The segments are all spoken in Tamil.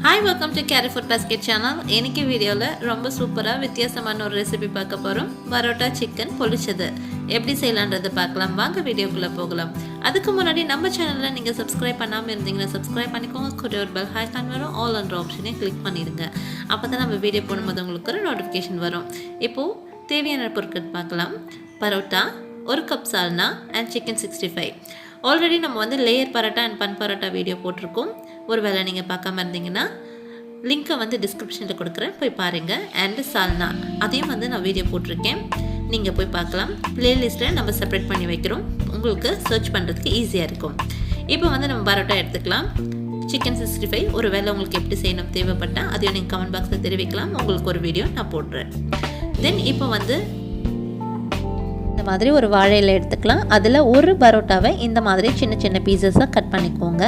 Hi, welcome to Keru Food Basket channel. இன்னைக்கு வீடியோல ரொம்ப சூப்பரா வித்தியாசமான ஒரு ரெசிபி பார்க்க போறோம். parotta chicken pollichathu. எப்படி செய்யலாம்ன்றதை பார்க்கலாம். வாங்க வீடியோக்குள்ள போகலாம். அதுக்கு முன்னாடி நம்ம சேனலை நீங்க சப்ஸ்கிரைப் பண்ணாம இருந்தீங்கன்னா சப்ஸ்கிரைப் பண்ணிக்கோங்க. கூட ஒரு பெல் ஐகான் வரும். ஆல் என்ற ஆப்ஷனை கிளிக் பண்ணிடுங்க. அப்பதான் நம்ம வீடியோ போடும்போது உங்களுக்கு ஒரு நோட்டிஃபிகேஷன் வரும். இப்போ தேவையான பொருட்கள் பார்க்கலாம். parotta, 1 cup salna and chicken 65. Already நம்ம வந்து layer parotta and bun parotta video போட்டிருக்கோம். ஒருவேளை நீங்கள் பார்க்காம இருந்தீங்கன்னா லிங்க்கை வந்து டிஸ்கிரிப்ஷனில் கொடுக்குறேன், போய் பாருங்கள். அண்டு சால்னா அதையும் வந்து நான் வீடியோ போட்டிருக்கேன், நீங்கள் போய் பார்க்கலாம். ப்ளேலிஸ்ட்டில் நம்ம செப்பரேட் பண்ணி வைக்கிறோம், உங்களுக்கு சர்ச் பண்ணுறதுக்கு ஈஸியாக இருக்கும். இப்போ வந்து நம்ம பரோட்டா எடுத்துக்கலாம். சிக்கன் 65 ஒரு வேளை உங்களுக்கு எப்படி செய்யணும் தேவைப்பட்டால் அதையும் நீங்கள் கமெண்ட் பாக்ஸில் தெரிவிக்கலாம். உங்களுக்கு ஒரு வீடியோ நான் போடுறேன். தென் இப்போ வந்து இந்த மாதிரி ஒரு வாழையில எடுத்துக்கலாம். அதில் ஒரு பரோட்டாவை இந்த மாதிரி சின்ன சின்ன பீசஸாக கட் பண்ணிக்கோங்க.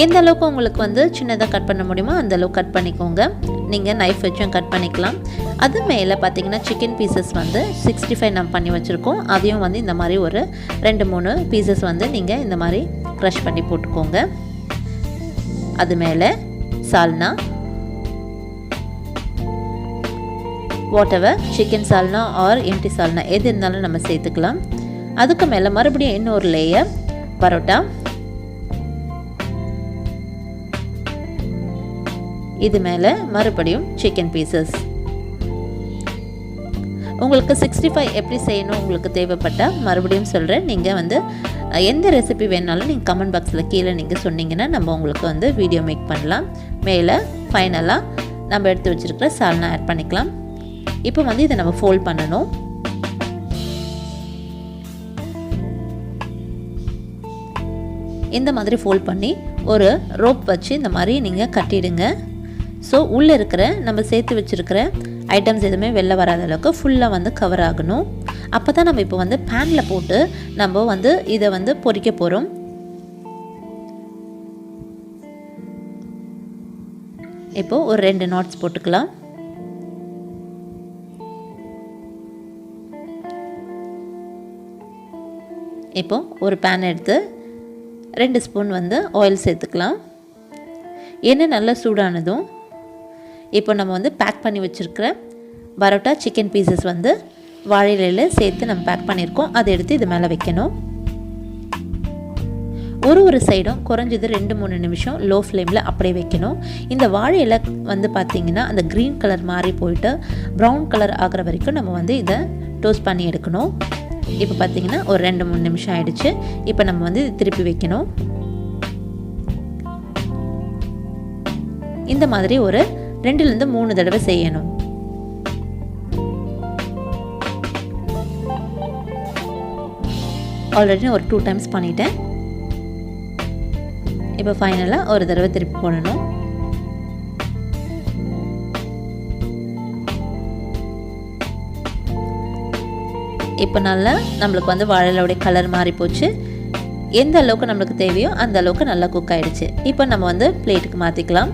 எந்த அளவுக்கு உங்களுக்கு வந்து சின்னதாக கட் பண்ண முடியுமோ அந்த அளவுக்கு கட் பண்ணிக்கோங்க. நீங்கள் நைஃப் வச்சும் கட் பண்ணிக்கலாம். அது மேலே பார்த்தீங்கன்னா சிக்கன் பீசஸ் வந்து 65 நம்ம பண்ணி வச்சுருக்கோம். அதையும் வந்து இந்த மாதிரி ஒரு 2-3 பீசஸ் வந்து நீங்கள் இந்த மாதிரி க்ரஷ் பண்ணி போட்டுக்கோங்க. அது மேலே சால்னா, வாட்டெவர், சிக்கன் சால்னா ஆர் எம்டி சால்னா எது இருந்தாலும் நம்ம சேர்த்துக்கலாம். அதுக்கு மேலே மறுபடியும் இன்னொரு லேயர் பரோட்டா, இது மேலே மறுபடியும் சிக்கன் பீசஸ். உங்களுக்கு 65 எப்படி செய்யணும் உங்களுக்கு தேவைப்பட்டால் மறுபடியும் சொல்கிறேன். நீங்கள் வந்து எந்த ரெசிபி வேணாலும் நீங்கள் கமெண்ட் பாக்ஸில் கீழே நீங்கள் சொன்னீங்கன்னா நம்ம உங்களுக்கு வந்து வீடியோ மேக் பண்ணலாம். மேலே ஃபைனலாக நம்ம எடுத்து வச்சுருக்கிற சால்னா ஆட் பண்ணிக்கலாம். இப்போ வந்து இதை நம்ம ஃபோல்ட் பண்ணணும். இந்த மாதிரி ஃபோல்ட் பண்ணி ஒரு ரோப் வச்சு இந்த மாதிரி நீங்கள் கட்டிடுங்க. ஸோ உள்ளே இருக்கிற நம்ம சேர்த்து வச்சுருக்கிற ஐட்டம்ஸ் எதுவுமே வெளில வராத அளவுக்கு ஃபுல்லாக வந்து கவர் ஆகணும். அப்போ தான் நம்ம இப்போ வந்து பேனில் போட்டு நம்ம வந்து இதை வந்து பொரிக்க போகிறோம். இப்போது ஒரு 2 நாட்ஸ் போட்டுக்கலாம். இப்போ ஒரு பேன் எடுத்து 2 ஸ்பூன் வந்து ஆயில் சேர்த்துக்கலாம். எண்ணெய் நல்லா சூடானதும் இப்போ நம்ம வந்து பேக் பண்ணி வச்சுருக்கிற பரோட்டா சிக்கன் பீசஸ் வந்து வாழையிலையில் சேர்த்து நம்ம பேக் பண்ணியிருக்கோம். அதை எடுத்து இது மேலே வைக்கணும். ஒரு சைடும் குறைஞ்சது 2-3 நிமிஷம் லோ ஃப்ளேமில் அப்படியே வைக்கணும். இந்த வாழையில வந்து பார்த்திங்கன்னா அந்த க்ரீன் கலர் மாறி போயிட்டு ப்ரௌன் கலர் ஆகிற வரைக்கும் நம்ம வந்து இதை டோஸ்ட் பண்ணி எடுக்கணும். இப்போ பார்த்தீங்கன்னா ஒரு 2-3 நிமிஷம் ஆயிடுச்சு. இப்போ நம்ம வந்து திருப்பி வைக்கணும். இந்த மாதிரி ஒரு 2-3 தடவை செய்யணும். ஆல்ரெடி ஒரு 2 டைம்ஸ் பண்ணிட்டேன். இப்போ ஃபைனலாக ஒரு தடவை திருப்பி போடணும். இப்போ நல்லா நம்மளுக்கு வந்து வாழையிலோடைய கலர் மாறி போச்சு. எந்த அளவுக்கு நம்மளுக்கு தேவையோ அந்த அளவுக்கு நல்லா குக் ஆகிடுச்சு. இப்போ நம்ம வந்து பிளேட்டுக்கு மாற்றிக்கலாம்.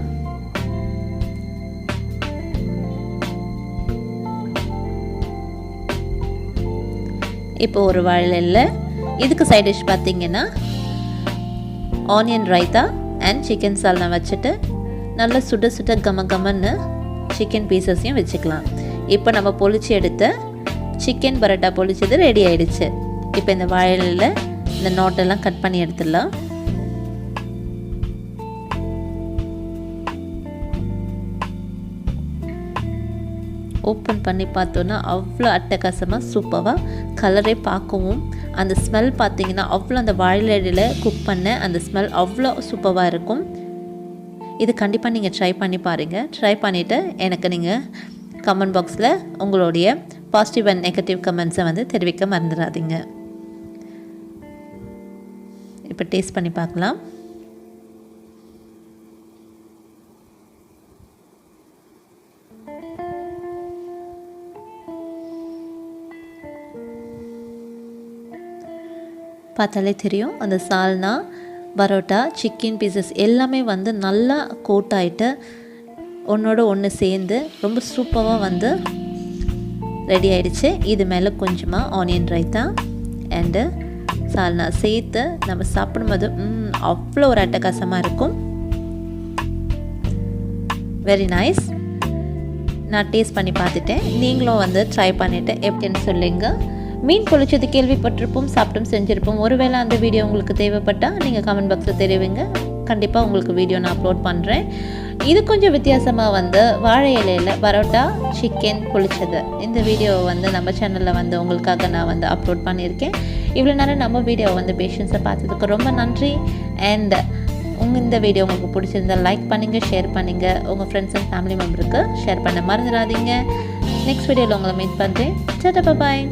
இப்போ ஒரு வாழையில இதுக்கு சைட் டிஷ் பார்த்தீங்கன்னா ஆனியன் raitha அண்ட் சிக்கன் சால்னா வச்சுட்டு நல்லா சுட சுட கமன்னு சிக்கன் பீசஸையும் வச்சுக்கலாம். இப்போ நம்ம பொளிச்சு எடுத்த சிக்கன் பரோட்டா பொளிச்சது ரெடி ஆயிடுச்சு. இப்போ இந்த வாழையில இந்த நோட்டெல்லாம் கட் பண்ணி எடுத்துடலாம். ஓப்பன் பண்ணி பார்த்தோன்னா அவ்வளோ அட்டகாசமாக சூப்பராக கலரே பார்க்கவும் அந்த ஸ்மெல் பார்த்தீங்கன்னா அவ்வளோ அந்த வாழையில குக் பண்ண அந்த ஸ்மெல் அவ்வளோ சூப்பராக இருக்கும். இது கண்டிப்பாக நீங்கள் ட்ரை பண்ணி பாருங்கள். ட்ரை பண்ணிவிட்டு எனக்கு நீங்கள் கமெண்ட் பாக்ஸில் உங்களுடைய பாசிட்டிவ் அண்ட் நெகட்டிவ் கமெண்ட்ஸை வந்து தெரிவிக்க மறந்துடாதீங்க. இப்போ டேஸ்ட் பண்ணி பார்க்கலாம். பார்த்தாலே தெரியும் அந்த சால்னா பரோட்டா சிக்கன் பீசஸ் எல்லாமே வந்து நல்லா கோட் ஆகிட்டு ஒன்றோட ஒன்று சேர்ந்து ரொம்ப சூப்பராக வந்து ரெடி ஆகிடுச்சு. இது மேலே கொஞ்சமாக ஆனியன் raitha அண்டு சால்னா சேர்த்து நம்ம சாப்பிடும்போது அவ்வளோ ஒரு அட்டகாசமாக இருக்கும். Very nice. நான் டேஸ்ட் பண்ணி பார்த்துட்டேன். நீங்களும் வந்து ட்ரை பண்ணிவிட்டு எப்படின்னு சொல்லுங்க. மீன் பொழிச்சது கேள்விப்பட்டிருப்போம், சாப்பிட்டும் செஞ்சுருப்போம். ஒருவேளை அந்த வீடியோ உங்களுக்கு தேவைப்பட்டால் நீங்கள் கமெண்ட் பாக்ஸில் தெரிவிங்க. கண்டிப்பாக உங்களுக்கு வீடியோ நான் அப்லோட் பண்ணுறேன். இது கொஞ்சம் வித்தியாசமாக வந்து வாழை இலையில் பரோட்டா சிக்கன் பொழிச்சது இந்த வீடியோவை வந்து நம்ம சேனலில் வந்து உங்களுக்காக நான் வந்து அப்லோட் பண்ணியிருக்கேன். இவ்வளோ நேரம் நம்ம வீடியோவை வந்து பேஷன்ஸை பார்த்ததுக்கு ரொம்ப நன்றி. அண்ட் இந்த வீடியோ உங்களுக்கு பிடிச்சிருந்தால் லைக் பண்ணுங்கள், ஷேர் பண்ணுங்கள், உங்கள் ஃப்ரெண்ட்ஸ் அண்ட் ஃபேமிலி மெம்பருக்கு ஷேர் பண்ண மறந்துடாதீங்க. நெக்ஸ்ட் வீடியோவில் உங்களை மீட் பண்ணுறேன். டாடா பாய்.